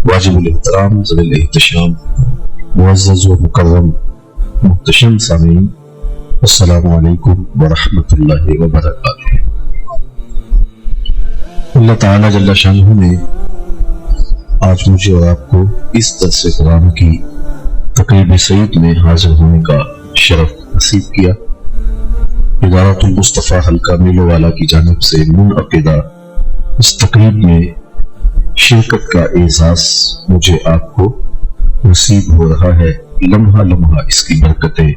واجب الاحترام ذویل احتشام معزز و مکرم محتشم سامعین، السلام علیکم ورحمۃ اللہ وبرکاتہ۔ اللہ تعالیٰ جل شانہ نے آج مجھے اور آپ کو اس درس قرآن کی تقریب سعید میں حاضر ہونے کا شرف نصیب کیا۔ ادارۃ المصطفیٰ حلقہ میلو والا کی جانب سے منعقدہ اس تقریب میں شرکت کا اعزاز مجھے آپ کو نصیب ہو رہا ہے۔ لمحہ لمحہ اس کی برکتیں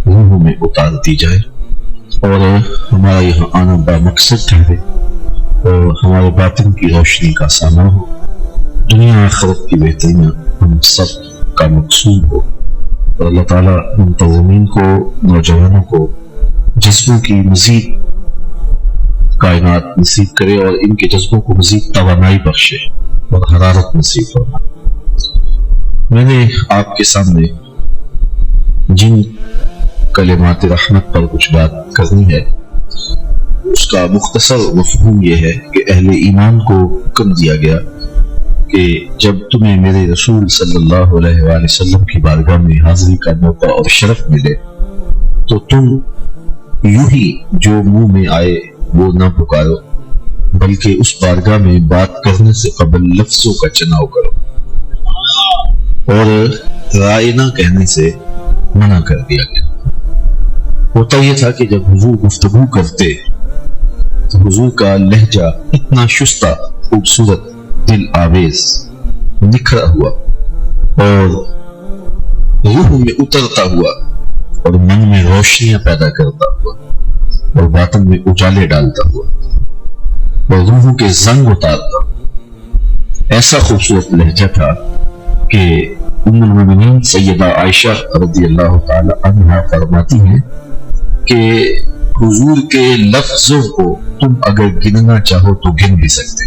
روحوں میں اتار دی جائے اور ہمارا یہاں آنا بامقصد ٹھہرے اور ہمارے باطن کی روشنی کا سامان ہو، دنیا آخرت کی بہتریاں ہم سب کا مقصود ہو، اور اللہ تعالیٰ منتظمین کو، نوجوانوں کو جذبوں کی مزید کائنات نصیب کرے اور ان کے جذبوں کو مزید توانائی بخشے اور حرارت نصیب فرمائے۔ میں نے آپ کے سامنے جن کلمات رحمت پر کچھ بات کرنی ہے، اس کا مختصر مفہوم یہ ہے کہ اہل ایمان کو حکم دیا گیا کہ جب تمہیں میرے رسول صلی اللہ علیہ وآلہ وسلم کی بارگاہ میں حاضری کا موقع اور شرف ملے تو تم یوں ہی جو منہ میں آئے وہ نہ پکارو، بلکہ اس بارگاہ میں بات کرنے سے قبل لفظوں کا چناؤ کرو اور رائے نہ کہنے سے منع کر دیا گیا۔ ہوتا یہ تھا کہ جب حضور گفتگو کرتے تو حضور کا لہجہ اتنا شستہ، خوبصورت، دل آویز، نکھرا ہوا اور روح میں اترتا ہوا اور من میں روشنیاں پیدا کرتا ہوا اور باطن میں اجالے ڈالتا ہوا اور روحوں کے زنگ اتارتا ہوا، ایسا خوبصورت لہجہ تھا کہ ام المؤمنین سیدہ عائشہ رضی اللہ تعالی عنہا فرماتی ہیں کہ حضور کے لفظوں کو تم اگر گننا چاہو تو گن بھی سکتے،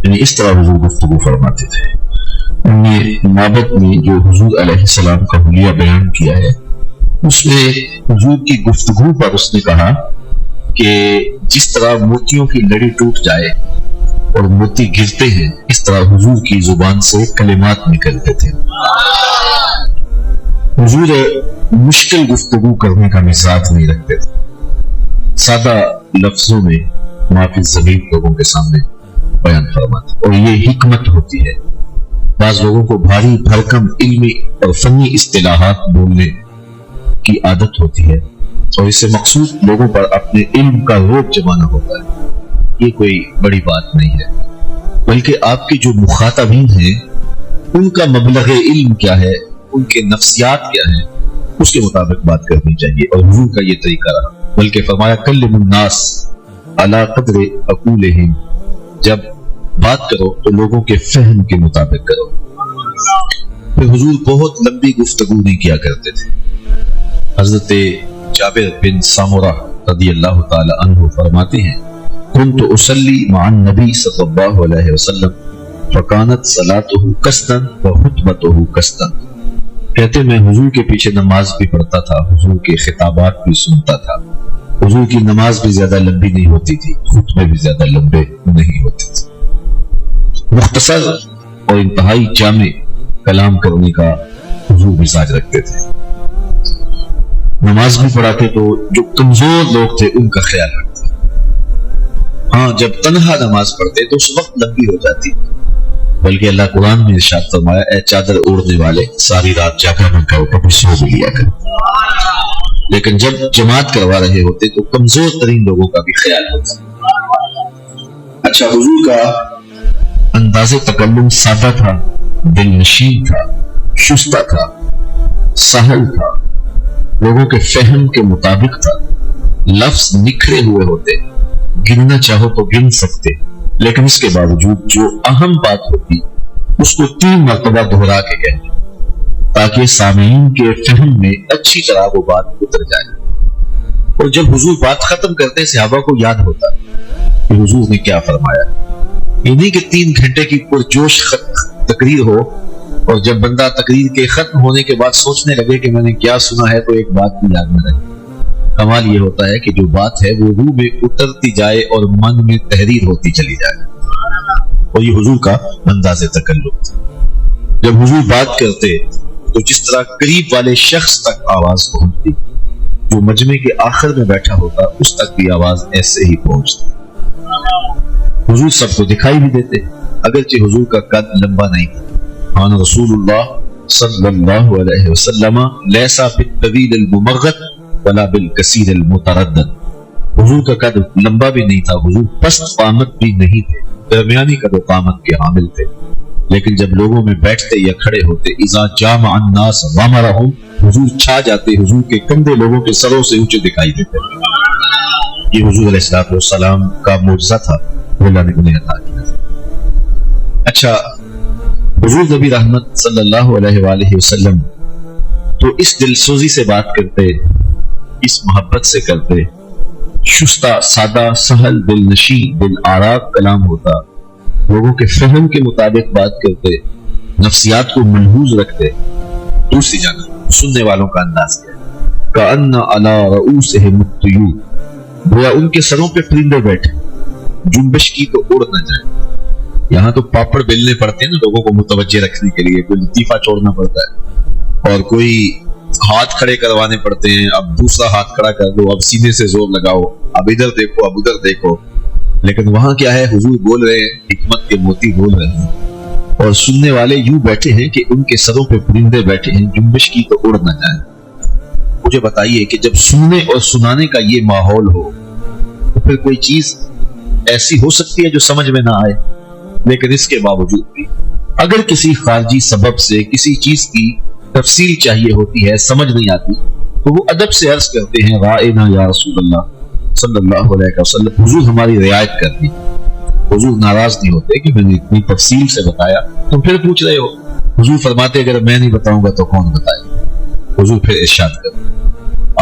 یعنی اس طرح حضور گفتگو فرماتے تھے۔ انہیں مابت نے جو حضور علیہ السلام کا حلیہ بیان کیا ہے، اس میں حضور کی گفتگو پر اس نے کہا کہ جس طرح موتیوں کی لڑی ٹوٹ جائے اور موتی گرتے ہیں، اس طرح حضور کی زبان سے کلمات نکلتے تھے۔ حضور مشکل گفتگو کرنے کا مزاج نہیں رکھتے تھے، سادہ لفظوں میں معافی زمین لوگوں کے سامنے بیان فرماتے، اور یہ حکمت ہوتی ہے۔ بعض لوگوں کو بھاری بھرکم علمی اور فنی اصطلاحات بولنے کی عادت ہوتی ہے اور اس سے مقصود لوگوں پر اپنے علم کا روب جمانا ہوتا ہے۔ یہ کوئی بڑی بات نہیں ہے، بلکہ آپ کے جو مخاطبین ہیں ان کا مبلغ علم کیا ہے، ان کے نفسیات کیا ہیں، اس کے مطابق بات کرنی چاہیے، اور حضور کا یہ طریقہ رہا۔ بلکہ فرمایا کلم الناس علی قدر عقولہم، جب بات کرو تو لوگوں کے فہم کے مطابق کرو۔ پھر حضور بہت لمبی گفتگو نہیں کیا کرتے تھے۔ حضرت جابر بن سامورہ رضی اللہ تعالی عنہ فرماتے ہیں كنت اصلی مع النبی صلی اللہ علیہ وسلم فکانت صلاته قصدا وخطبته قصدا، کہتے میں حضور کے پیچھے نماز بھی پڑھتا تھا، حضور کے خطابات بھی سنتا تھا۔ حضور کی نماز بھی زیادہ لمبی نہیں ہوتی تھی، خطبے بھی زیادہ لمبے نہیں ہوتے تھے۔ مختصر اور انتہائی جامع کلام کرنے کا حضور مزاج رکھتے تھے۔ نماز بھی پڑھاتے تو جو کمزور لوگ تھے ان کا خیال رکھتے۔ ہاں، جب تنہا نماز پڑھتے تو اس وقت لمبی ہو جاتی، بلکہ اللہ قرآن میں ارشاد فرمایا اے چادر اوڑھنے والے ساری رات جاگا نہ کرو، کبھی سو بھی لیا کرو۔ لیکن جب جماعت کروا رہے ہوتے تو کمزور ترین لوگوں کا بھی خیال ہوتا۔ اچھا، حضور کا انداز تکلم سادہ تھا، دل نشین تھا، شستہ تھا، سہل تھا، لوگوں کے فہم کے مطابق تھا، لفظ نکھرے ہوئے ہوتے، گننا چاہو تو گن سکتے، لیکن اس کے باوجود جو اہم بات ہوتی اس کو 3 مرتبہ دہرا کے کہتے تاکہ سامعین کے فہم میں اچھی طرح وہ بات اتر جائے۔ اور جب حضور بات ختم کرتے صحابہ کو یاد ہوتا کہ حضور نے کیا فرمایا۔ یہ نہیں کہ 3 گھنٹے کی پرجوش تقریر ہو اور جب بندہ تقریر کے ختم ہونے کے بعد سوچنے لگے کہ میں نے کیا سنا ہے تو ایک بات بھی یاد نہ رہے۔ کمال یہ ہوتا ہے کہ جو بات ہے وہ روح میں اترتی جائے اور من میں تحریر ہوتی چلی جائے۔ اور یہ حضور کا انداز تکلم تھا۔ جب حضور بات کرتے تو جس طرح قریب والے شخص تک آواز پہنچتی، جو مجمع کے آخر میں بیٹھا ہوتا اس تک بھی آواز ایسے ہی پہنچتی۔ حضور سب کو دکھائی بھی دیتے، اگرچہ حضور کا قد لمبا نہیں تھا۔ کان رسول اللہ صلی اللہ علیہ وسلم لیسا بالطویل الممغط ولا بالکثیر المتردد۔ حضور کا قد لمبا بھی نہیں تھا، حضور پست قامت بھی نہیں تھے، درمیانی قد و قامت کے حامل تھے، لیکن جب لوگوں میں بیٹھتے یا کھڑے ہوتے، اذا جامع الناس غمرهم، حضور چھا جاتے، حضور کے کندھے لوگوں کے سروں سے اونچے دکھائی دیتے۔ یہ حضور علیہ السلام کا معجزہ تھا، اللہ نے انہیں عطا کیا تھا۔ اچھا، حضور نبی رحمت صلی اللہ علیہ وآلہ وسلم تو اس دل سوزی سے بات کرتے، اس محبت سے کرتے، شستہ سادہ سہل دل نشین دل آراق کلام ہوتا، لوگوں کے فہم کے مطابق بات کرتے، نفسیات کو ملحوظ رکھتے۔ دوسری جگہ سننے والوں کا انداز کیا ہے، کأن علی رؤوسہم الطیور، گویا ان کے سروں پہ پرندے بیٹھے، جنبش کی تو اڑ نہ جائے۔ یہاں تو پاپڑ بیلنے پڑتے ہیں نا لوگوں کو متوجہ رکھنے کے لیے، کوئی لطیفہ چھوڑنا پڑتا ہے، اور کوئی ہاتھ کھڑے کروانے پڑتے ہیں، اب دوسرا ہاتھ کھڑا کر دو، اب سینے سے زور لگاؤ، اب ادھر دیکھو، اب ادھر دیکھو۔ لیکن وہاں کیا ہے، حضور بول رہے ہیں، حکمت کے موتی بول رہے ہیں، اور سننے والے یوں بیٹھے ہیں کہ ان کے سروں پہ پرندے بیٹھے ہیں، جنبش کی تو اڑ نہ جائیں۔ مجھے بتائیے کہ جب سننے اور سنانے کا یہ ماحول ہو تو پھر کوئی چیز ایسی ہو سکتی ہے جو سمجھ میں نہ آئے؟ لیکن اس کے باوجود بھی اگر کسی خارجی سبب سے کسی چیز کی تفصیل چاہیے ہوتی ہے، سمجھ نہیں آتی، تو وہ ادب سے عرض کرتے ہیں، رائنا یا رسول اللہ صلی اللہ علیہ وسلم، حضور ہماری رعایت کر دی۔ حضور ناراض نہیں ہوتے کہ میں نے اتنی تفصیل سے بتایا، تم پھر پوچھ رہے ہو۔ حضور فرماتے اگر میں نہیں بتاؤں گا تو کون بتائے؟ حضور پھر ارشاد کرتے،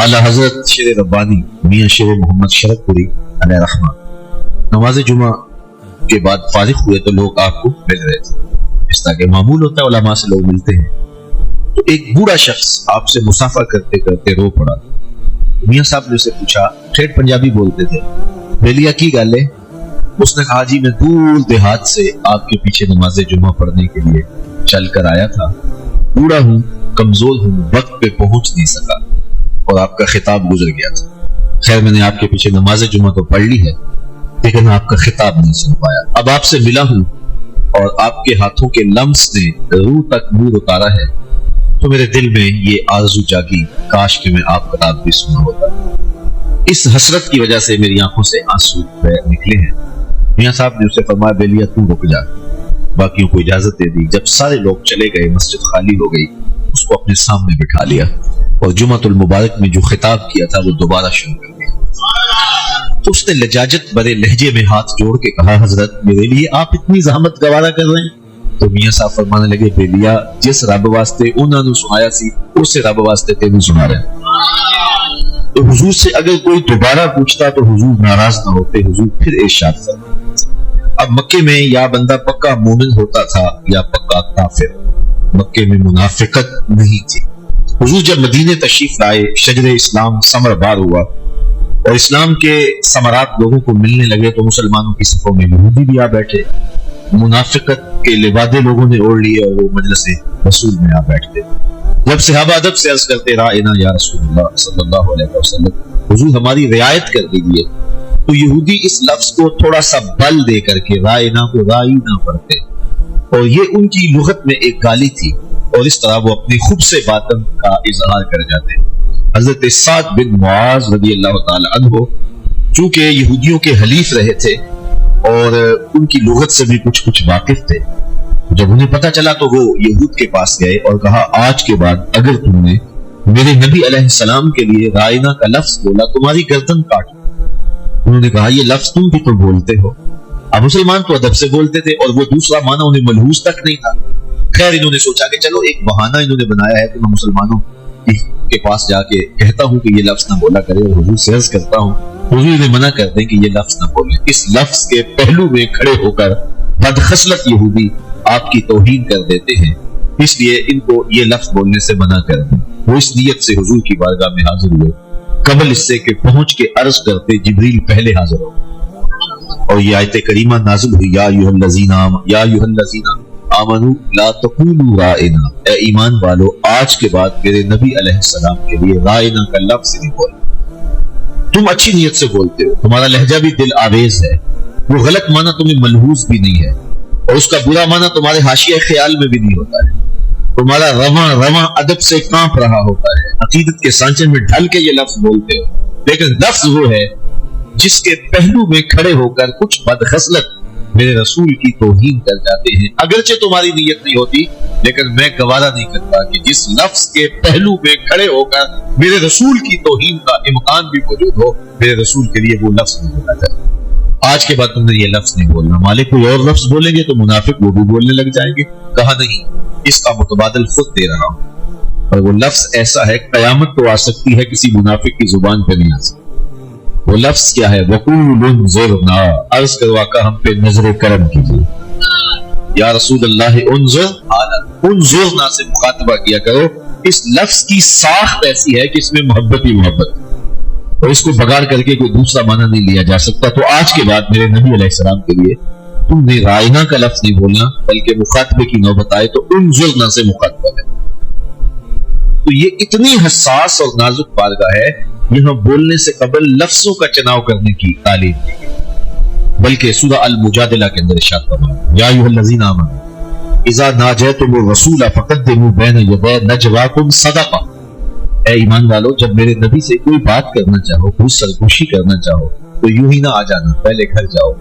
اعلیٰ حضرت شیر ربانی میاں شیر محمد شرک پوری علیہ رحمہ نماز جمعہ کے بعد فارغ ہوئے تو لوگ آپ کو مل رہے تھے، اس طرح کے معمول ہوتا ہے، علماء سے لوگ ملتے ہیں۔ تو ایک بوڑھا شخص آپ سے مسافہ کرتے کرتے رو پڑا۔ میاں صاحب نے اسے پوچھا، ٹھیٹ پنجابی بولتے تھے، بیلیا کی گل ہے؟ اس نے کہا، جی میں دور دیہات سے آپ کے پیچھے نماز جمعہ پڑھنے کے لیے چل کر آیا تھا، بوڑھا ہوں، کمزور ہوں، وقت پہ پہنچ نہیں سکا اور آپ کا خطاب گزر گیا تھا۔ خیر میں نے آپ کے پیچھے نماز جمعہ تو پڑھ لی ہے، لیکن آپ کا خطاب نہیں سن پایا۔ اب آپ سے ملا ہوں اور آپ کے ہاتھوں کے لمس نے روح تک نور اتارا ہے، تو میرے دل میں یہ آرزو جاگی، کاش کہ میں آپ کا خطاب بھی سنا ہوتا۔ اس حسرت کی وجہ سے میری آنکھوں سے آنسو نکلے ہیں۔ میاں صاحب نے اسے فرمایا، بیلیا تو رک جا۔ باقیوں کو اجازت دے دی۔ جب سارے لوگ چلے گئے، مسجد خالی ہو گئی، اس کو اپنے سامنے بٹھا لیا اور جمعۃ المبارک میں جو خطاب کیا تھا وہ دوبارہ شروع کر دیا۔ تو اس نے لجاجت بھرے لہجے میں ہاتھ جوڑ کے کہا، حضرت میرے لیے آپ اتنی زحمت گوارا کر رہے ہیں؟ تو میاں صاحب فرمانے لگے، بیلیا جس رب واسطے انہوں نے سنایا سی، اسے رب واسطے تینوں سنا رہے ہیں۔ تو حضور سے اگر کوئی دوبارہ پوچھتا تو حضور ناراض نہ ہوتے، حضور پھر ارشاد فرماتے۔ اب مکے میں یا بندہ پکا مومن ہوتا تھا یا پکا کافر، مکے میں منافقت نہیں تھی۔ حضور جب مدینے تشریف لائے، شجر اسلام ثمر بار ہوا اور اسلام کے ثمرات لوگوں کو ملنے لگے، تو مسلمانوں کی صفوں میں یہودی بھی آ بیٹھے، منافقت کے لبادے لوگوں نے اوڑھ لیے اور وہ مجلس رسول میں آ بیٹھتے۔ جب صحابہ ادب سے عرض کرتے، رائنا یا رسول اللہ صلی اللہ علیہ وسلم، حضور ہماری رعایت کر دیجیے، تو یہودی اس لفظ کو تھوڑا سا بل دے کر کے رائنا کو رائی نہ پڑھتے، اور یہ ان کی لغت میں ایک گالی تھی، اور اس طرح وہ اپنی خود سے باطن کا اظہار کر جاتے۔ حضرت سعد بن معاذ رضی اللہ تعالی عنہ چونکہ یہودیوں کے حلیف رہے تھے اور ان کی لغت سے بھی کچھ واقف تھے، جب انہیں پتہ چلا تو وہ یہود کے پاس گئے اور کہا، آج کے بعد اگر تم نے میرے نبی علیہ السلام کے لیے رائنا کا لفظ بولا، تمہاری گردن کاٹ۔ انہوں نے کہا، یہ لفظ تم بھی تو بولتے ہو۔ اب مسلمان تو ادب سے بولتے تھے اور وہ دوسرا معنی انہیں ملحوظ تک نہیں تھا۔ خیر انہوں نے سوچا کہ چلو ایک بہانہ انہوں نے بنایا ہے، تو میں مسلمانوں کے پاس جا کے کہتا ہوں کہ یہ لفظ نہ بولا کرے، اور حضور سے عرض کرتا ہوں حضور انہیں منع کر دیں کہ یہ لفظ نہ بولیں۔ اس لفظ کے پہلو میں کھڑے ہو کر بدخصلت یہودی آپ کی توہین کر دیتے ہیں، اس لیے ان کو یہ لفظ بولنے سے منع کر دیں۔ وہ اس نیت سے حضور کی بارگاہ میں حاضر ہوئے، قبل اس سے کہ پہنچ کے عرض کرتے جبریل پہلے حاضر ہو۔ اور یہ آیت کریمہ نازل ہوئی یا ایھا الذین آمنوا لا تقولوا رائنا، اے ایمان والو آج کے بعد میرے نبی علیہ السلام کے لیے رائنا کا لفظ نہیں بولنا۔ تم اچھی نیت سے بولتے ہو، تمہارا لہجہ بھی دل آویز ہے، وہ غلط معنی تمہیں ملحوظ بھی نہیں ہے، اور اس کا برا معنی تمہارے حاشیہ خیال میں بھی نہیں ہوتا ہے، تمہارا رواں ادب سے کانپ رہا ہوتا ہے، عقیدت کے سانچے میں ڈھل کے یہ لفظ بولتے ہو، لیکن لفظ وہ ہے جس کے پہلو میں کھڑے ہو کر کچھ بدخصلت میرے رسول کی توہین کر جاتے ہیں۔ اگرچہ تمہاری نیت نہیں ہوتی، لیکن میں گوارا نہیں کرتا کہ جس لفظ کے پہلو میں کھڑے ہو کر میرے رسول کی توہین کا امکان بھی موجود ہو، میرے رسول کے لیے وہ لفظ نہیں بولا جائے۔ آج کے بعد تم نے یہ لفظ نہیں بولنا، مالک کوئی اور لفظ بولیں گے تو منافق وہ بھی بولنے لگ جائیں گے۔ کہا نہیں، اس کا متبادل خود دے رہا ہوں، اور وہ لفظ ایسا ہے قیامت تو آ سکتی ہے، کسی منافق کی زبان پہ نہیں آ سکتی۔ وہ لفظ کیا ہے؟ وَقُولُوا انظُرْنَا، عرض کروا کر ہم پہ نظر کرم کیجیے۔ یا رسول اللہ انظرنا سے مخاطبہ کیا کرو۔ اس لفظ کی ساخت ایسی ہے کہ اس میں محبت ہی محبت، اور اس کو بگاڑ کر کے کوئی دوسرا معنی نہیں لیا جا سکتا۔ تو آج کے بعد میرے نبی علیہ السلام کے لیے تم نے رائنا کا لفظ نہیں بولنا، بلکہ مخاطبے کی نوبت آئے تو انظرنا سے مخاطبہ ہے۔ تو یہ اتنی حساس اور نازک بارگاہ ہے، یہاں بولنے سے قبل لفظوں کا چناؤ کرنے کی تعلیم دی گئی، بلکہ سورہ المجادلہ کے اندر ارشاد فرمایا یا ایھا الذین آمنوا اذا ناجیتم الرسول فقدموا بین یدی نجواکم صدقہ، اے ایمان والو جب میرے نبی سے کوئی بات کرنا چاہو، کوئی سرگوشی کرنا چاہو تو یوں ہی نہ آ جانا، پہلے گھر جاؤ،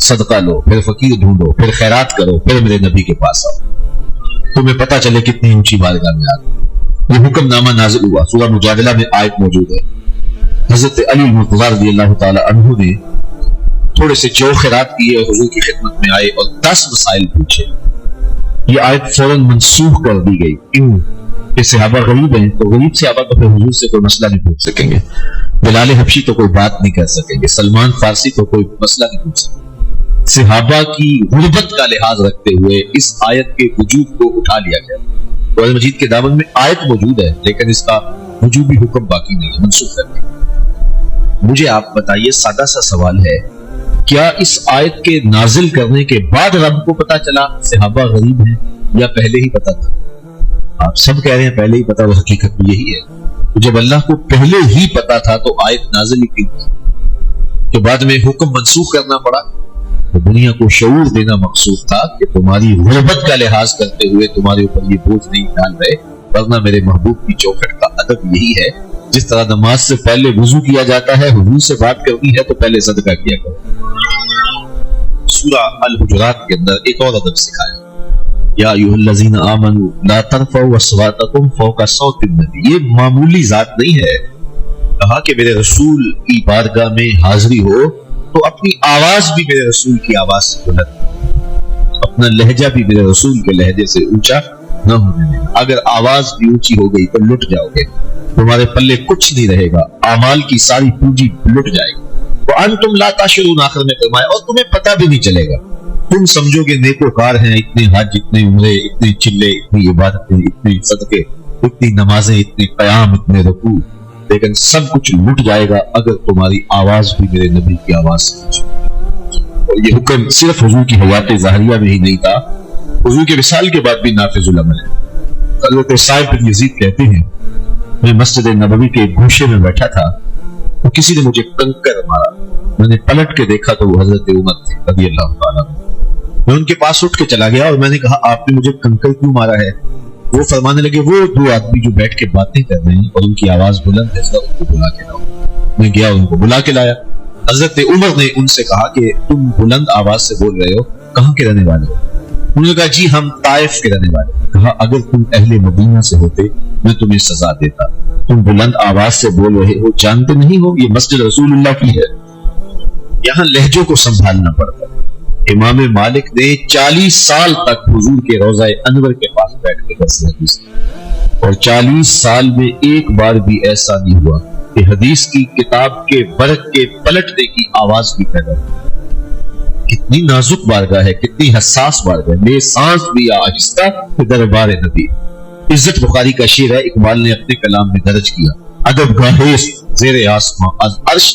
صدقہ لو، پھر فقیر ڈھونڈو، پھر خیرات کرو، پھر میرے نبی کے پاس آؤ، تمہیں پتہ چلے کتنی اونچی بارگاہ میں آ گئے۔ یہ حکم نامہ نازل ہوا، سورہ مجادلہ میں آیت موجود ہے۔ حضرت علی المرتضیٰ رضی اللہ تعالی عنہ نے تھوڑے سے جو خیرات کیے اور حضور کی خدمت میں آئے اور 10 مسائل پوچھے۔ یہ آیت فوراً منسوخ کر دی گئی، کیوں کہ صحابہ غریب ہیں، تو غریب صحابہ تو پھر حضور سے کوئی مسئلہ نہیں پوچھ سکیں گے، بلال حبشی تو کوئی بات نہیں کر سکیں گے، سلمان فارسی تو کوئی مسئلہ نہیں پوچھ سکیں۔ صحابہ کی غربت کا لحاظ رکھتے ہوئے اس آیت کے وجوب کو اٹھا لیا گیا۔ قرآن مجید کے دامن میں آیت موجود ہے، لیکن اس کا وجوبی حکم باقی نہیں ہے، منسوخ کر دیا۔ مجھے آپ بتائیے، سادہ سا سوال ہے، کیا اس آیت کے نازل کرنے کے بعد رب کو پتا چلا صحابہ غریب ہیں، یا پہلے ہی پتا تھا؟ آپ سب کہہ رہے ہیں پہلے ہی پتا، وہ حقیقت میں یہی ہے۔ جب اللہ کو پہلے ہی پتا تھا تو آیت نازل ہی کی، کہ بعد میں حکم منسوخ کرنا پڑا، تو دنیا کو شعور دینا مقصود تھا کہ تمہاری غربت کا لحاظ کرتے ہوئے تمہارے اوپر یہ بوجھ نہیں ڈال رہے، ورنہ میرے محبوب کی چوکھٹ کا ادب یہی ہے، جس طرح نماز سے پہلے وضو کیا جاتا ہے، حضور سے بات کرنی ہے تو پہلے صدقہ کیا کرو۔ سورہ الحجرات کے اندر ایک اور ادب سکھایا، یا ایھا الذین آمنوا لا ترفعوا اصواتکم فوق صوت النبی، یہ معمولی ذات نہیں ہے، کہا کہ میرے رسول کی بارگاہ میں حاضری ہو تو اپنی آواز بھی میرے رسول کی آواز سے بلند، اپنا لہجہ بھی میرے رسول کے لہجے سے اونچا نہ ہونے دینا۔ اگر آواز بھی اونچی ہو گئی تو لٹ جاؤ گے، تمہارے پلے کچھ نہیں رہے گا، اعمال کی ساری پونجی لٹ جائے گی۔ وَأَنْتُمْ لَا تَعْشُرُونَ، آخر میں فرمایا، اور تمہیں پتہ بھی نہیں چلے گا، تم سمجھو گے نیکوکار ہیں، اتنے حج، اتنے عمرے، اتنے چلے، اتنی عبادتیں، اتنے صدقے، اتنی نمازیں، اتنے قیام، اتنے رکوع، لیکن سب کچھ لٹ جائے گا اگر تمہاری آواز بھی میرے نبی کی آواز سے پوچھے۔ اور یہ حکم صرف حضور کی حیات ظاہریہ میں ہی نہیں تھا، حضور کے وصال کے بعد بھی نافذ العمل ہے۔ حضرت صاحب بن یزید کہتے ہیں، میں مسجد نبوی کے گوشے میں بیٹھا تھا تو کسی نے مجھے کنکر مارا، میں نے پلٹ کے دیکھا تو وہ حضرت عمر تھے رضی اللہ تعالیٰ عنہ۔ میں ان کے پاس اٹھ کے چلا گیا اور میں نے کہا آپ نے مجھے کنکر کیوں مارا ہے؟ وہ فرمانے لگے وہ 2 آدمی جو بیٹھ کے باتیں کر رہے ہیں اور ان کی آواز بلند ہے، ان کو بلا کے لاؤ۔ میں گیا ان کو بلا کے لایا۔ حضرت عمر نے ان سے کہا کہ تم بلند آواز سے بول رہے ہو، کہاں کے رہنے والے ہو؟ انہوں نے کہا جی ہم طائف کے رہنے والے۔ کہا اگر تم اہل مدینہ سے ہوتے میں تمہیں سزا دیتا، تم بلند آواز سے بول رہے ہو، جانتے نہیں ہو یہ مسجد رسول اللہ کی ہے؟ یہاں لہجوں کو سنبھالنا پڑتا ہے۔ امام مالک نے 40 سال تک حضور کے روضہ انور کے پاس بیٹھ کے درس حدیث کی، اور 40 سال میں ایک بار بھی ایسا نہیں ہوا کہ حدیث کی کتاب کے برق کے پلٹنے کی آواز بھی پیدا ہوئی۔ کتنی نازک بارگاہ ہے، کتنی حساس بارگاہ ہے، بے سانس بھی آہستہ دربار نبی۔ عزت بخاری کا شعر ہے، اقبال نے اپنے کلام میں درج کیا، ادب گاہے زیر آسماں از عرش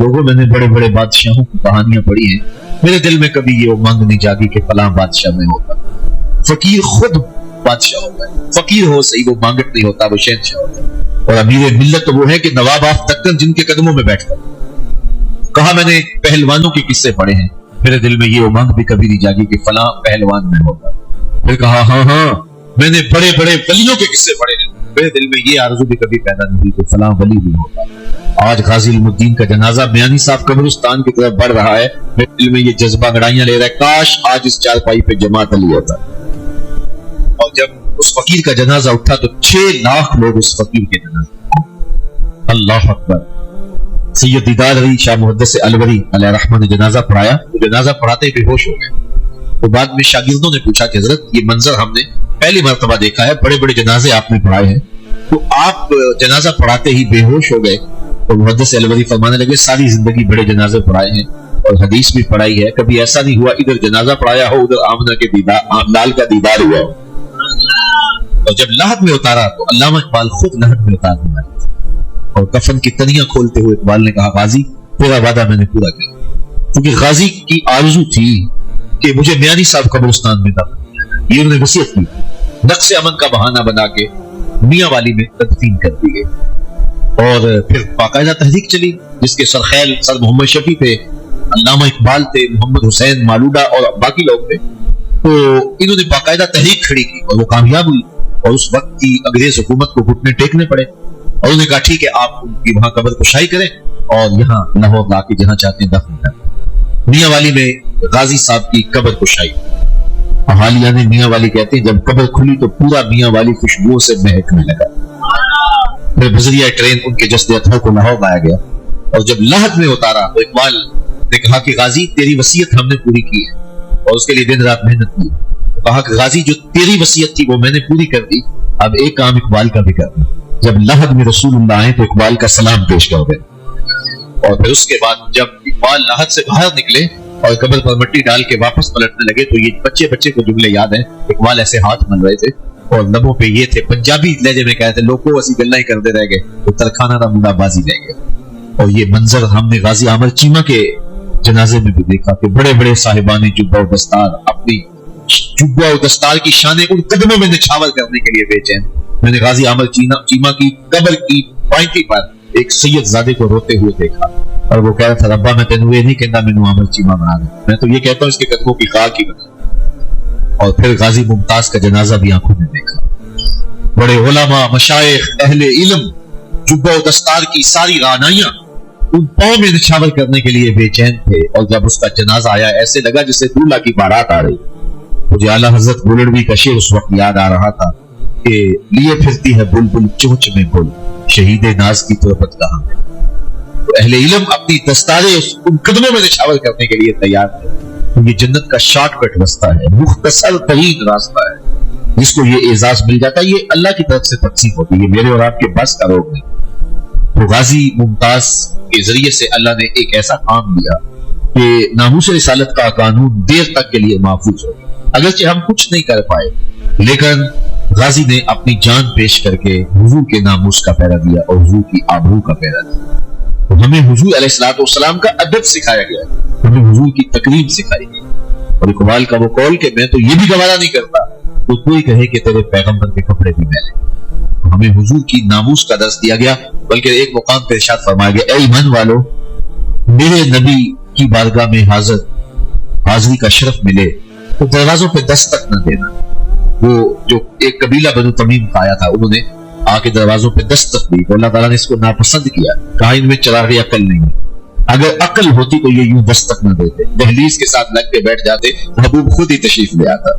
لوگوں میں نے بڑے بڑے بادشاہوں کی کہانیاں پڑھی ہیں، میرے دل میں کبھی یہ امنگ نہیں جاگی کہ فلاں بادشاہ میں ہوتا۔ فقیر خود بادشاہ ہوتا ہے، فقیر ہو صحیح، وہ مانگٹ نہیں ہوتا، وہ شہنشاہ ہوتا ہے۔ اور امیر ملت تو وہ ہے کہ نواب آف دکن جن کے قدموں میں بیٹھتا۔ کہا میں نے پہلوانوں کے قصے پڑھے ہیں، میرے دل میں یہ امنگ بھی کبھی نہیں جاگی کہ فلاں پہلوان میں ہوتا۔ پھر کہا ہاں میں نے بڑے بڑے ولیوں کے قصے پڑھے ہیں، میرے دل میں یہ آرزو بھی کبھی پیدا نہیں ہوئی کہ فلاں ولی بھی ہوتا۔ آج غازی علم الدین کا جنازہ میانی صاحب قبرستان کی طرف بڑھ رہا ہے، میرے دل میں یہ جذبہ گڑائیاں لے رہا ہے، کاش آج اس چارپائی پہ جماعت علی ہوتا۔ اور جب اس فقیر کا جنازہ اٹھا تو 6 لاکھ لوگ اس فقیر کے جنازے۔ اللہ اکبر۔ سید دیدار علی شاہ محدث الوری علیہ رحمہ نے جنازہ پڑھایا، تو جنازہ پڑھاتے ہی بے ہوش ہو گئے۔ تو بعد میں شاگردوں نے پوچھا کہ حضرت یہ منظر ہم نے پہلی مرتبہ دیکھا ہے، بڑے بڑے جنازے آپ نے پڑھائے ہیں، تو آپ جنازہ پڑھاتے ہی بے ہوش ہو گئے۔ تو محدث الوری فرمانے لگے ساری زندگی بڑے جنازے پڑھائے ہیں اور حدیث بھی پڑھائی ہے، کبھی ایسا نہیں ہوا ادھر جنازہ پڑھایا ہو ادھر آمنہ کے دیدار لال کا دیدار ہوا ہو۔ اور جب لحد میں اتارا تو علامہ اقبال خود لحد میں اتارنے والے تھے، اور کفن کی تنیاں کھولتے ہوئے اقبال نے کہا غازی تیرا وعدہ میں نے پورا کیا، کیونکہ غازی کی آرزو تھی کہ مجھے میانی صاحب قبرستان میں دفن کیا جائے۔ یہ انہوں نے وصیت کی، نقص امن کا بہانہ بنا کے میاں والی میں تدفین کر دی گئی۔ اور پھر باقاعدہ تحریک چلی جس کے سرخیل سر محمد شفیع تھے، علامہ اقبال تھے، محمد حسین مالودہ اور باقی لوگ تھے۔ تو انہوں نے باقاعدہ تحریک کھڑی کی اور وہ کامیاب ہوئی، اور اس وقت کی انگریز حکومت کو گھٹنے ٹیکنے پڑے، اور انہوں نے کہا ٹھیک ہے آپ ان کی وہاں قبر کشائی کریں اور یہاں لاہور لا کے جہاں چاہتے ہیں دفن کریں۔ میاں والی میں غازی صاحب کی قبر کشائی، احالیہ نے میاں والی کہتے ہیں جب قبر کھلی تو پورا میاں والی خوشبوؤں سے مہکنے لگا۔ پھر بذریعہ ٹرین ان کے جسد اطہر کو لاہور لایا گیا، اور جب لحد میں اتارا تو اقبال نے کہا کہ غازی تیری وصیت ہم نے پوری کی ہے، اور اس کے لیے دن رات محنت کی۔ کہا کہ غازی جو تیری وصیت تھی وہ میں نے پوری کر دی، اب ایک کام اقبال کا بھی کرنا۔ جب لحد میں رسول اللہ آئے تو اقبال کا سلام پیش کر گئے، اور پھر اس کے بعد جب اقبال لحد سے باہر نکلے اور قبر پر مٹی ڈال کے واپس پلٹنے لگے تو یہ بچے کو جملے یاد ہیں۔ اقبال ایسے ہاتھ مل رہے تھے اور لبوں پہ یہ تھے، پنجابی لہجے میں کہتے لوگوں اسی گلہ ہی کرتے رہ گئے تو ترکھانہ دا منڈا بازی رہ گئے۔ اور یہ منظر ہم نے غازی عامر چیمہ کے جنازے میں بھی دیکھا کہ بڑے بڑے صاحبان جبہ و دستار اپنی جبہ و دستار کی شانیں ان قدموں میں نچھاور کرنے کے لیے بے چین۔ میں نے غازی عامر چیمہ کی قبر کی پائنٹی پر ایک سید زادے کو روتے ہوئے دیکھا، اور وہ کہہ رہا تھا ربا میں تینوں یہ نہیں کہتا مینوں عامر چیمہ بنا دے، میں تو یہ کہتا ہوں اس کے قدموں کی خاک ہی بنا۔ اور پھر غازی ممتاز کا جنازہ بھی آنکھوں میں دیکھا، بڑے علماء، مشائخ، اہل علم، جبہ و دستار کی ساری رعنائیاں ان پاؤں میں نچھاور کرنے کے لیے بے چین تھے، اور جب اس کا جنازہ آیا ایسے لگا جسے دولہا کی بارات آ رہی۔ مجھے اعلیٰ حضرت بولڑوی کا شعر اس وقت یاد آ رہا تھا کہ لیے پھرتی ہے بلبل چونچ میں گل، شہید ناز کی تربت کہاں ہے۔ تو اہل علم اپنی دستاریں ان قدموں میں نچھاور کرنے کے لیے تیار تھے۔ یہ جنت کا شارٹ کٹ راستہ ہے، مختصر ترین راستہ ہے، جس کو یہ اعزاز مل جاتا ہے یہ اللہ کی طرف سے تقسیم ہوتی ہے، یہ میرے اور آپ کے بس کا روگ نہیں۔ تو غازی ممتاز کے ذریعے سے اللہ نے ایک ایسا کام دیا کہ ناموس رسالت کا قانون دیر تک کے لیے محفوظ ہو، اگرچہ ہم کچھ نہیں کر پائے، لیکن غازی نے اپنی جان پیش کر کے حضور کے ناموس کا پہرا دیا اور حضور کی آبرو کا پہرا دیا۔ تو ہمیں حضور علیہ الصلوۃ والسلام کا ادب سکھایا گیا، ہمیں حضور کی تقریب سکھائی گئی۔ اور اقبال کا وہ قول کہ میں تو یہ بھی گوارا نہیں کرتا تو کوئی کہے کہ تیرے پیغمبر کے کپڑے بھی میلے، ہمیں حضور کی ناموس کا درس دیا گیا۔ بلکہ ایک مقام پہ ارشاد فرمایا گیا اے ایمان والو، میرے نبی کی بارگاہ میں حاضری کا شرف ملے تو دروازوں پہ دستک نہ دینا۔ وہ جو ایک قبیلہ بنو تمیم کا آیا تھا انہوں نے آ کے دروازوں پہ دستک دی تو اللہ تعالیٰ نے اس کو ناپسند کیا، کہا ان میں چراغ عقل نہیں ہے، اگر عقل ہوتی تو یہ یوں دستک نہ دیتے، دہلیز کے ساتھ لگ کے بیٹھ جاتے، محبوب خود ہی تشریف لے آتا۔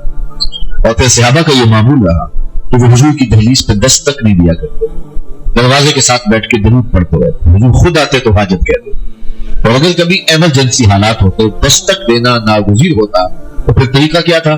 اور پھر صحابہ کا یہ معمول رہا کہ وہ حضور کی دہلیز پہ دستک نہیں دیا کرتے، دروازے کے ساتھ بیٹھ کے درود پڑھتے رہتے، حضور خود آتے تو حاجت کہتے، اور اگر کبھی ایمرجنسی حالات ہوتے دستک دینا ناگزیر ہوتا تو پھر طریقہ کیا تھا؟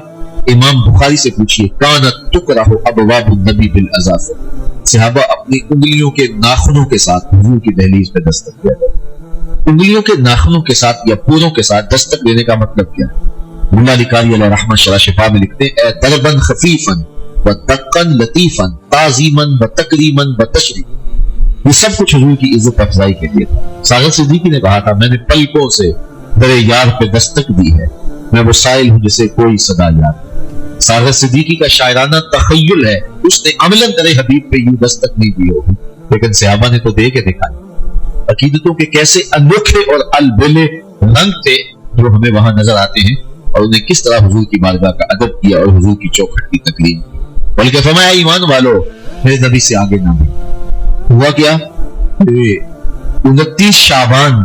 امام بخاری سے پوچھئے کانت تکرہ ابواب النبی بالاظافر، صحابہ اپنی انگلیوں کے ناخنوں کے ساتھ حضور کی دہلیز پہ دستک دیا کرتے۔ انگلیوں کے ناخنوں کے ساتھ یا پوروں کے ساتھ دستک دینے کا مطلب کیا ہے؟ ملا علی قاری علیہ رحمہ شرح شفا میں لکھتے ہیں اے دربن خفیفن و دقن لطیفن تعظیمن و تکریمن و تشریف، یہ سب کچھ حضور کی عزت افزائی کے لیے تھا۔ ساغر صدیقی نے کہا تھا میں نے پلکوں سے درے یار پہ دستک دی ہے، میں وہ سائل ہوں جسے کوئی صدا یاد۔ ساغر صدیقی کا شاعرانہ تخیل ہے، اس نے عملاً درے حبیب پہ یوں دستک نہیں دی ہوگی، لیکن صحابہ نے تو دے کے دکھائی۔ عقیدتوں کے کیسے انوکھے اور البلے رنگ تھے جو ہمیں وہاں نظر آتے ہیں، اور انہیں کس طرح حضور کی بارگاہ کا ادب کیا اور حضور کی چوکھٹ کی تکریم کی، بلکہ فرمایا ایمان والو میرے نبی سے آگے نہ بڑھو۔ ہوا کیا؟ 29 شعبان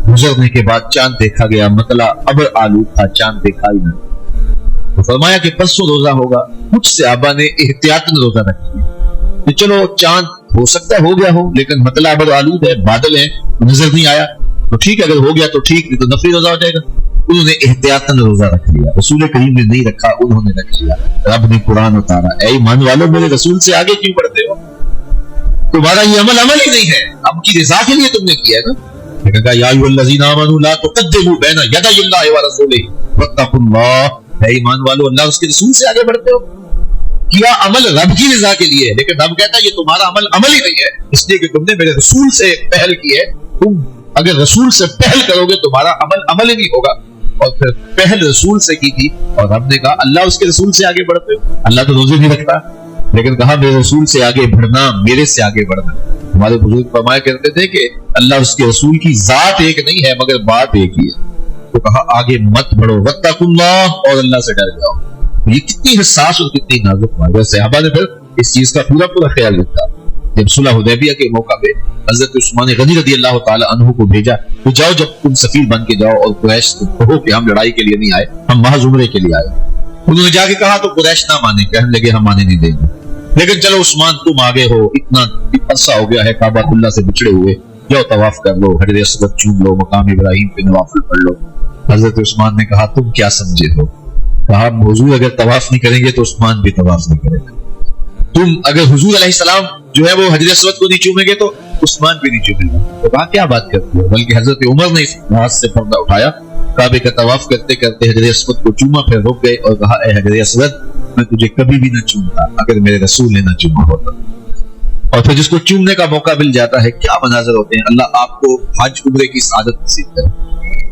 گزرنے کے بعد چاند دیکھا گیا، مطلع ابر آلود تھا، چاند دیکھا ہی نہیں۔ تو فرمایا کہ پرسوں روزہ ہوگا۔ کچھ صحابہ نے احتیاطاً روزہ رکھ لیا کہ چلو چاند ہو سکتا ہے ہو گیا ہو، لیکن مطلع ابر آلود ہے، بادل ہے، نظر نہیں آیا، تو ٹھیک ہے اگر ہو گیا تو ٹھیک، نہیں تو نفلی روزہ ہو جائے گا۔ انہوں نے احتیاطاً روزہ رکھ لیا، رسول کریم نے نہیں رکھا، انہوں نے رکھ لیا۔ رب نے قرآن اتارا، اے ایمان والو میرے رسول سے آگے کیوں بڑھتے ہو؟ تمہارا یہ عمل ہی نہیں ہے، ہم کی رضا کے لیے تم نے کیا ہے نا۔ لیکن کہا یا ایھا الذین آمنوا لا تقدموا بین یدی اللہ ورسولہ واتقوا اللہ، اے ایمان والو اللہ اس کے رسول سے آگے بڑھتے ہو۔ کیا عمل رب کی رضا کے لیے، لیکن رب کہتا ہے یہ تمہارا عمل ہی نہیں ہے، اس لیے کہ تم نے میرے رسول سے پہل کی ہے۔ تم اگر رسول سے پہل کرو گے تمہارا عمل ہی نہیں ہوگا، اور پھر پہل رسول سے کی تھی، اور رب نے کہا اللہ اس کے رسول سے آگے بڑھتے ہو۔ اللہ تو روزے نہیں رکھتا، لیکن کہا میرے رسول سے آگے بڑھنا، میرے سے آگے بڑھنا۔ ہمارے بزرگ فرمایا کرتے تھے کہ اللہ اس کے رسول کی ذات ایک نہیں ہے مگر بات ایک ہی ہے، تو کہا آگے مت بڑھو، واتقوا اللہ، اور اللہ سے ڈر جاؤ۔ یہ کتنی حساس اور کتنی نازک بات ہے۔ صحابہ نے پھر اس چیز کا پورا خیال رکھا۔ جب صلح حدیبیہ کے موقع پہ حضرت عثمان غنی رضی اللہ تعالی عنہ کو بھیجا تو جاؤ جب تم سفیر بن کے جاؤ اور قریش سے کہو کہ ہم لڑائی کے لیے نہیں آئے، ہم محض عمرے کے لیے آئے۔ انہوں نے جا کے کہا تو قریش نہ مانے، کہنے لگے ہم مانے نہیں دیں گے، لیکن چلو عثمان تم آگے ہو، اتنا عرصہ ہو گیا ہے کعبہ اللہ سے بچھڑے ہوئے، جاؤ طواف کر لو، حجر اسود چوم لو، مقام ابراہیم پہ نوافل پڑھ لو۔ حضرت عثمان نے کہا تم کیا سمجھے ہو؟ کہا حضور اگر طواف نہیں کریں گے تو عثمان بھی طواف نہیں کرے گا، تم اگر حضور علیہ السلام جو ہے وہ حجر اسود کو نہیں چومیں گے تو عثمان بھی نہیں چومے گا۔ تو کہا کیا بات کرتی ہو؟ بلکہ حضرت عمر نے اس ہاتھ سے پردہ اٹھایا، کعبے کا طواف کرتے کرتے حجر اسود کو چوما، پھر رک گئے اور کہا اے حجر اسود میں تجھے کبھی بھی نہ چومتا اگر میرے رسول نے نہ چوما ہوتا۔ اور پھر جس کو چومنے کا موقع مل جاتا ہے کیا مناظر ہوتے ہیں۔ اللہ آپ کو حج عمرے کی سعادت نصیب کرے،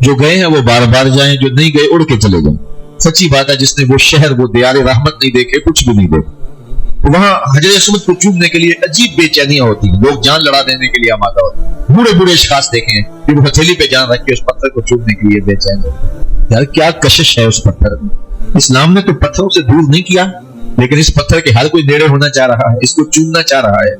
جو گئے ہیں وہ بار بار جائیں، جو نہیں گئے اڑ کے چلے جائیں۔ سچی بات ہے جس نے وہ شہر وہ دیار رحمت نہیں دیکھے، کچھ بھی نہیں دیکھے، وہاں حجر اسود کو چومنے کے لیے عجیب بے چینیاں ہوتی ہیں، لوگ جان لڑا دینے کے لیے آمادہ ہوتے ہیں۔ بوڑھے بوڑھے اشخاص دیکھیں کہ وہ ہتھیلی پہ جان رکھ کے اس پتھر کو چومنے کے لیے بے چین ہوتے ہیں۔ یار کیا کشش ہے اس پتھر میں۔ اسلام نے تو پتھروں سے دور نہیں کیا، لیکن اس پتھر کے ہر کوئی نیڑے ہونا چاہ رہا ہے، اس کو چومنا چاہ رہا ہے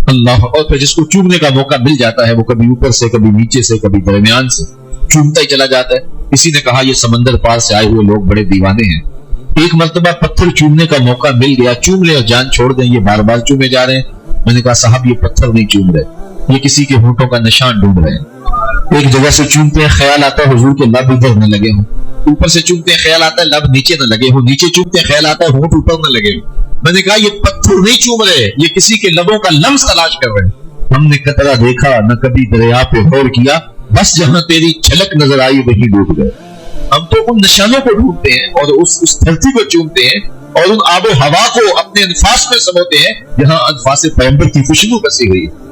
اللہ۔ اور پھر جس کو چومنے کا موقع مل جاتا ہے وہ کبھی اوپر سے، کبھی نیچے سے، کبھی درمیان سے چومتا ہی چلا جاتا ہے۔ کسی نے کہا یہ سمندر پار سے آئے ہوئے لوگ بڑے دیوانے ہیں، ایک مرتبہ پتھر چومنے کا موقع مل گیا، چوم لیں اور جان چھوڑ دیں، یہ بار بار چومے جا رہے ہیں۔ میں نے کہا صاحب یہ پتھر نہیں چوم رہے، یہ کسی کے ہونٹوں کا نشان ڈھونڈ رہے ہیں۔ ایک جگہ سے چومتے ہیں خیال آتا ہے حضور کے لب ادھر نہ لگے ہوں، اوپر سے چومتے ہیں خیال آتا ہے لب نیچے نہ لگے ہوں، نیچے چومتے ہیں خیال آتا ہے ہونٹ اوپر نہ لگے ہوں۔ میں نے کہا یہ پتھر نہیں چوم رہے، یہ کسی کے لبوں کا لمس تلاش کر رہے ہیں۔ ہم نے قطرہ دیکھا نہ کبھی دریا پہ غور کیا، بس جہاں تیری جھلک نظر آئی وہیں ڈوب گئے۔ ہم تو ان نشانوں کو ڈھونڈتے ہیں اور اس دھرتی کو چومتے ہیں اور ان آب و ہوا کو اپنے انفاس میں سموتے ہیں جہاں انفاس پیغمبر کی خوشبو بسی ہوئی ہے۔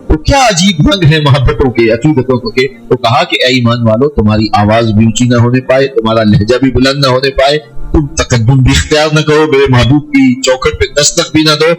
تو کیا عجیب رنگ ہے محبتوں کے، عقیدتوں کے۔ تو کہا کہ اے ایمان والو تمہاری آواز بھی اونچی نہ ہونے پائے، تمہارا لہجہ بھی بلند نہ ہونے پائے، تم تقدم بھی اختیار نہ کرو، میرے محبوب کی چوکھٹ پہ دستک بھی نہ دو،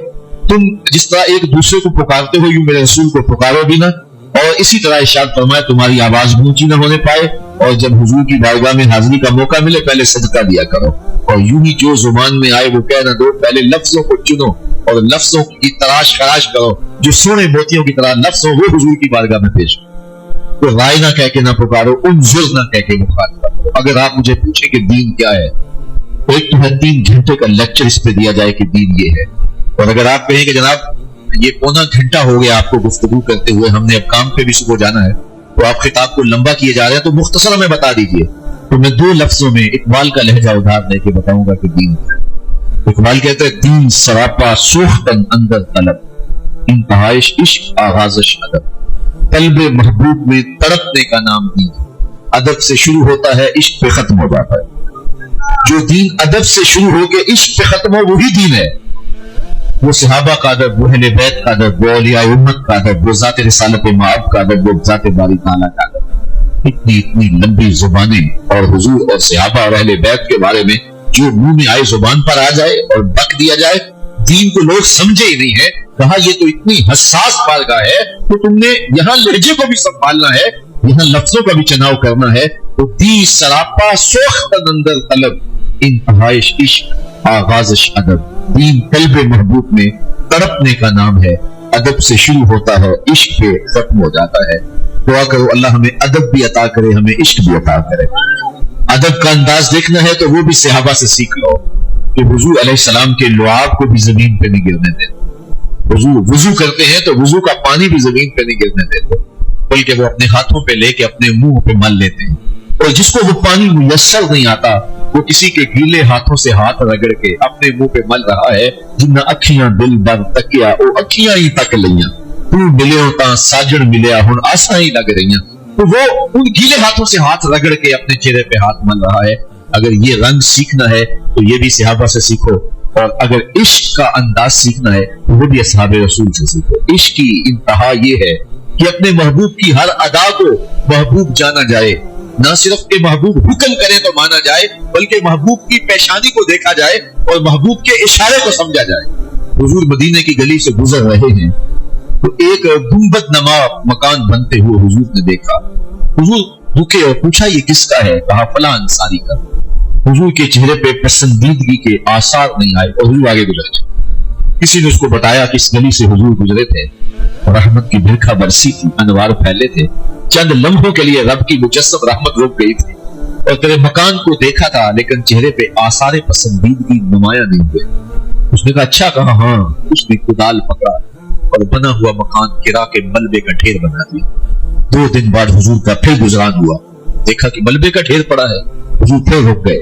تم جس طرح ایک دوسرے کو پکارتے ہو یوں میرے رسول کو پکارو بھی نہ، اور اسی طرح ارشاد فرمایا تمہاری آواز بھی اونچی نہ ہونے پائے، اور جب حضور کی بارگاہ میں حاضری کا موقع ملے پہلے صدقہ دیا کرو، اور یوں ہی جو زبان میں آئے وہ کہہ نہ دو، پہلے لفظوں کو چنو اور لفظوں کی تلاش خراش کرو، جو سونے موتیوں کی طرح لفظ ہو وہ حضور کی بارگاہ میں پیش کرو۔ تو رائے نہ کہہ کے نہ پکارو، انظر نہ کہہ کے مخاطب کرو۔ اگر آپ مجھے پوچھیں کہ دین کیا ہے تو ایک تو ہے 3 گھنٹے کا لیکچر اس پہ دیا جائے کہ دین یہ ہے، اور اگر آپ کہیں کہ جناب یہ پونا گھنٹہ ہو گیا آپ کو گفتگو کرتے ہوئے، ہم نے اب کام پہ بھی صبح جانا ہے تو آپ خطاب کو لمبا کیے جا رہے ہیں، تو مختصر ہمیں بتا دیجئے۔ تو میں 2 لفظوں میں اقبال کا لہجہ ادھار لے کے بتاؤں گا کہ دین ہے۔ اقبال کہتے ہیں دین سراپا سوختن اندر طلب، انتہائش عشق آغازش ادب، طلب محبوب میں تڑپنے کا نام دین، ادب سے شروع ہوتا ہے عشق پہ ختم ہو جاتا ہے۔ جو دین ادب سے شروع ہو کے عشق پہ ختم ہو وہی دین ہے۔ وہ صحابہ کا ادب، وہ اہل بیت کا ادب، وہ اولیاء امت کا ادب، وہ ذات رسالت مآب کا ادب، وہ ذات باری تعالیٰ کا ادب. اتنی لمبی زبانیں اور حضور اور صحابہ اور اہل بیت کے بارے میں جو منہ میں آئے زبان پر آ جائے اور بک دیا جائے. دین کو لوگ سمجھے ہی نہیں ہے. کہا یہ تو اتنی حساس بارگاہ ہے تو تم نے یہاں لہجے کو بھی سنبھالنا ہے، یہاں لفظوں کا بھی چناؤ کرنا ہے. تو دی سراپا سوختن اندر طلب، انتہائش عشق آغازش ادب. دین قلب محبوب میں تڑپنے کا نام ہے. ادب سے شروع ہوتا ہے، عشق پہ ختم ہو جاتا ہے. دعا کرو اللہ ہمیں ادب بھی عطا کرے، ہمیں عشق بھی عطا کرے. ادب کا انداز دیکھنا ہے تو وہ بھی صحابہ سے سیکھ لو کہ حضور علیہ السلام کے لعاب کو بھی زمین پہ نہیں گرنے دیتے. حضور وضو کرتے ہیں تو وضو کا پانی بھی زمین پہ نہیں گرنے دیتے، بلکہ وہ اپنے ہاتھوں پہ لے کے اپنے منہ پہ مل لیتے ہیں. اور جس کو وہ پانی میسر نہیں آتا وہ کسی کے گیلے ہاتھوں سے ہاتھ رگڑ کے اپنے منہ پہ مل رہا ہے. جن اکھیاں دل بر تکیا او اکھیاں ہی تک لیاں، تو ملے ہوتا ساجن ملیا ہن آساں ہی لگ رہیاں. تو وہ ان گیلے ہاتھوں سے ہاتھ رگڑ کے اپنے چہرے پہ ہاتھ مل رہا ہے. اگر یہ رنگ سیکھنا ہے تو یہ بھی صحابہ سے سیکھو، اور اگر عشق کا انداز سیکھنا ہے تو وہ بھی اصحاب رسول سے سیکھو. عشق کی انتہا یہ ہے کہ اپنے محبوب کی ہر ادا کو محبوب جانا جائے. نہ صرف کہ محبوب حکم کرے تو مانا جائے، بلکہ محبوب کی پیشانی کو دیکھا جائے اور محبوب کے اشارے کو سمجھا جائے. حضور مدینے کی گلی سے گزر رہے ہیں تو ایک گنبد نما مکان بنتے ہوئے حضور نے دیکھا. حضور رکے اور پوچھا یہ کس کا ہے؟ کہا فلاں انصاری کا. حضور کے چہرے پہ پسندیدگی کے آثار نہیں آئے اور حضور آگے گزرے. کسی نے اس کو بتایا کہ اس گلی سے حضور گزرے تھے، رحمت کی برکھا برسی تھی، انوار پھیلے تھے. چند لمحوں کے لیے رب کی مجسم رحمت رک گئی تھی اور تیرے مکان کو دیکھا تھا لیکن چہرے پہ آثار پسندیدگی نمایاں نہیں ہوئے. اس نے کہا اچھا. کہا ہاں. اس نے کدال پکڑا اور بنا ہوا مکان گرا کے ملبے کا ڈھیر بنا دیا. 2 دن بعد حضور کا پھر گزران ہوا، دیکھا کہ ملبے کا ڈھیر پڑا ہے. حضور پھر رک گئے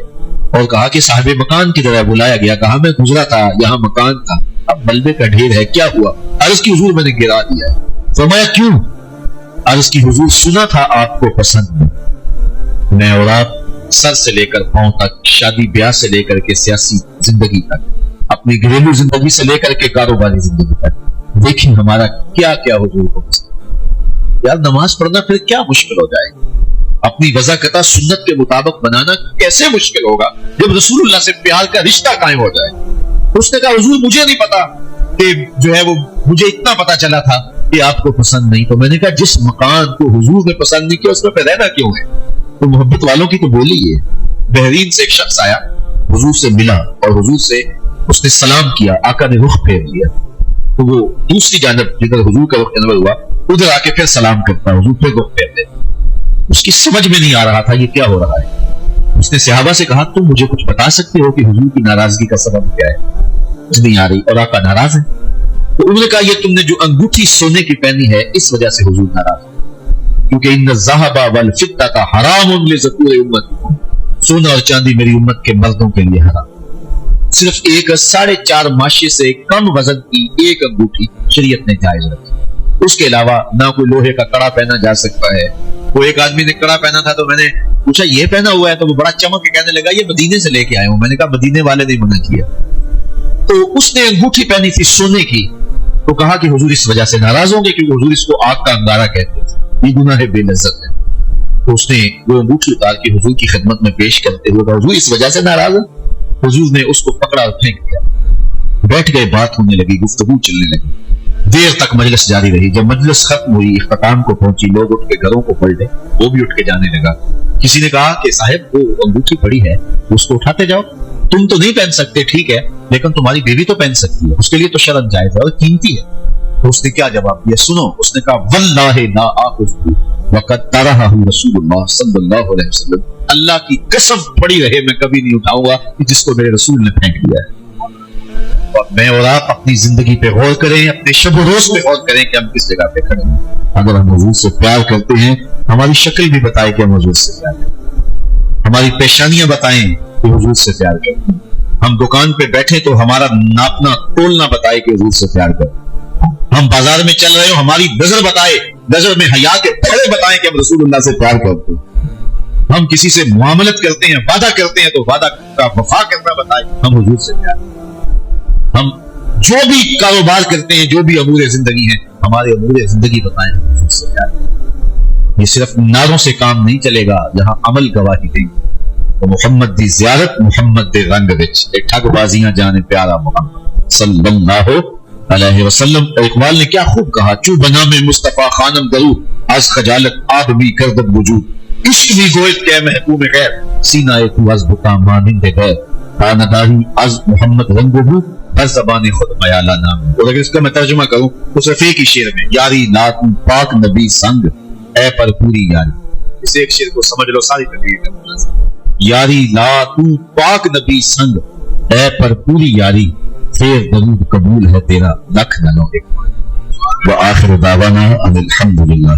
اور کہا کہ صاحب مکان کی طرح بلایا گیا. کہا میں گزرا تھا، یہاں مکان تھا، اب ملبے کا ڈھیر ہے، کیا ہوا؟ عرض کی حضور میں نے گرا دیا. فرمایا کیوں؟ عرض کی حضور سنا تھا آپ کو پسند ہے. میں اور آپ سر سے لے کر پاؤں تک، شادی بیاہ سے لے کر کے سیاسی زندگی تک، اپنی گھریلو زندگی سے لے کر کے کاروباری زندگی تک، دیکھیں ہمارا کیا کیا حضور کو پسند. یار نماز پڑھنا پھر کیا مشکل ہو جائے گا؟ اپنی وضاقتہ سنت کے مطابق بنانا کیسے مشکل ہوگا جب رسول اللہ سے پیار کا رشتہ قائم ہو جائے. اس نے کہا حضور مجھے نہیں پتا کہ جو ہے وہ مجھے اتنا پتا چلا تھا کہ آپ کو پسند نہیں. تو میں نے کہا جس مکان کو حضور نے پسند نہیں کیا اس میں پہ رہنا کیوں ہے؟ تو محبت والوں کی تو بولی ہے. بحرین سے ایک شخص آیا، حضور سے ملا اور حضور سے اس نے سلام کیا. آقا نے رخ پھیر لیا تو وہ دوسری جانب جدھر حضور کا رخ جانور ہوا ادھر آ کے پھر سلام کرتا. حضور پھر رخ پھیر دیتے. اس کی سمجھ میں نہیں آ رہا تھا یہ کیا ہو رہا ہے. اس نے صحابہ سے کہا تم مجھے کچھ بتا سکتے ہو کہ حضور کی ناراضگی کا سبب کیا ہے؟ نہیں آ رہی اور آقا ناراض ہے. تو انہوں نے کہا یہ تم نے جو انگوٹھی سونے کی پہنی ہے اس وجہ سے حضور ناراض ہے، کیونکہ ان الذهب والفضة حرام لذکور امتی، سونا اور چاندی میری امت کے مردوں کے لیے حرام. صرف ایک 4.5 ماشے سے کم وزن کی ایک انگوٹھی شریعت نے جائز رکھی. اس کے علاوہ نہ کوئی لوہے کا کڑا پہنا جا سکتا ہے. وہ ایک آدمی نے کڑا پہنا تھا تو میں نے پوچھا یہ پہنا ہوا ہے؟ تو وہ بڑا چمک کے کہنے لگا یہ مدینے سے لے کے آئے ہوں. میں نے کہا مدینے والے نے منع کیا. تو اس نے انگوٹھی پہنی تھی سونے کی، تو کہا کہ حضور اس وجہ سے ناراض ہوں گے کیونکہ حضور اس کو آگ کا انگارہ کہتے ہیں، یہ گناہ بے لذت ہے. تو اس نے وہ انگوٹھی اتار کے حضور کی خدمت میں پیش کرتے ہوئے کہا حضور اس وجہ سے ناراض ہے. حضور نے اس کو پکڑا اور پھینک دیا. بیٹھ گئے، بات ہونے لگی، گفتگو چلنے لگی. دیر تک مجلس جاری رہی. جب مجلس ختم ہوئی، اختتام کو پہنچی، لوگ اٹھ کے گھروں کو پلٹے، وہ بھی اٹھ کے جانے لگا. کسی نے کہا کہ صاحب وہ انگوٹھی پڑی ہے اس کو اٹھاتے جاؤ. تم تو نہیں پہن سکتے ٹھیک ہے، لیکن تمہاری بیوی تو پہن سکتی ہے، اس کے لیے تو شرط جائز ہے اور قیمتی ہے. تو اس نے کیا جواب دیا سنو. اس نے کہا واللہ لا آخذہ وقد ترہہ رسول اللہ صلی اللہ علیہ وسلم، اللہ کی قسم پڑی رہے میں کبھی نہیں اٹھاؤں گا جس کو میرے رسول نے پھینک دیا ہے. اور میں اور آپ اپنی زندگی پہ غور کریں، اپنے شب و روز پہ غور کریں کہ ہم کس جگہ پہ کھڑے ہیں. اگر ہم حضور سے پیار کرتے ہیں ہماری شکل بھی بتائے کہ ہم حضور سے پیار کرتے ہیں، ہماری پیشانیاں بتائیں کہ حضور سے پیار کرتے ہیں. ہم دکان پہ بیٹھے تو ہمارا ناپنا تولنا بتائے کہ حضور سے پیار کرتے ہیں. ہم بازار میں چل رہے ہو ہماری نظر بتائے، نظر میں حیا کے پہرے بتائیں کہ ہم رسول اللہ سے پیار کرتے ہیں. ہم کسی سے معاملت کرتے ہیں، وعدہ کرتے ہیں تو وعدہ کا وفا کرنا بتائے ہم حضور سے پیار کرتے ہیں. ہم جو بھی کاروبار کرتے ہیں، جو بھی امور زندگی ہیں، ہمارے امور زندگی بتائیں حضور سے کیا ہے۔ یہ صرف نعروں سے کام نہیں چلے گا، یہاں عمل گواہی دیں تو محمد دی زیارت محمد دے رنگ وچ ٹھگ بازیاں جانے پیارا محمد صلی اللہ علیہ وسلم۔ اقبال نے کیا خوب کہا، چو بنا میں مصطفیٰ خانم درو از خجالت آب بھی کردم وجود، عشق بھی گوئت کے محکوم غیر سینہ تو از بکا مانند غیر، تانداری از محمد رنگ ہو بر زبان خود میالہ نام۔ اور اگر اس کا میں ترجمہ کروں اس رفیع کی شعر میں، یاری نات پاک نبی سنگ اے پر پوری یاری، اس ایک شعر کو سمجھ لو ساری تقریر کا مطلب، یاری لا تو پاک نبی سنگ اے پر پوری یاری، خیر درود قبول ہے تیرا لکھ نلو ایک۔ وآخر دعوانا ان الحمدللہ۔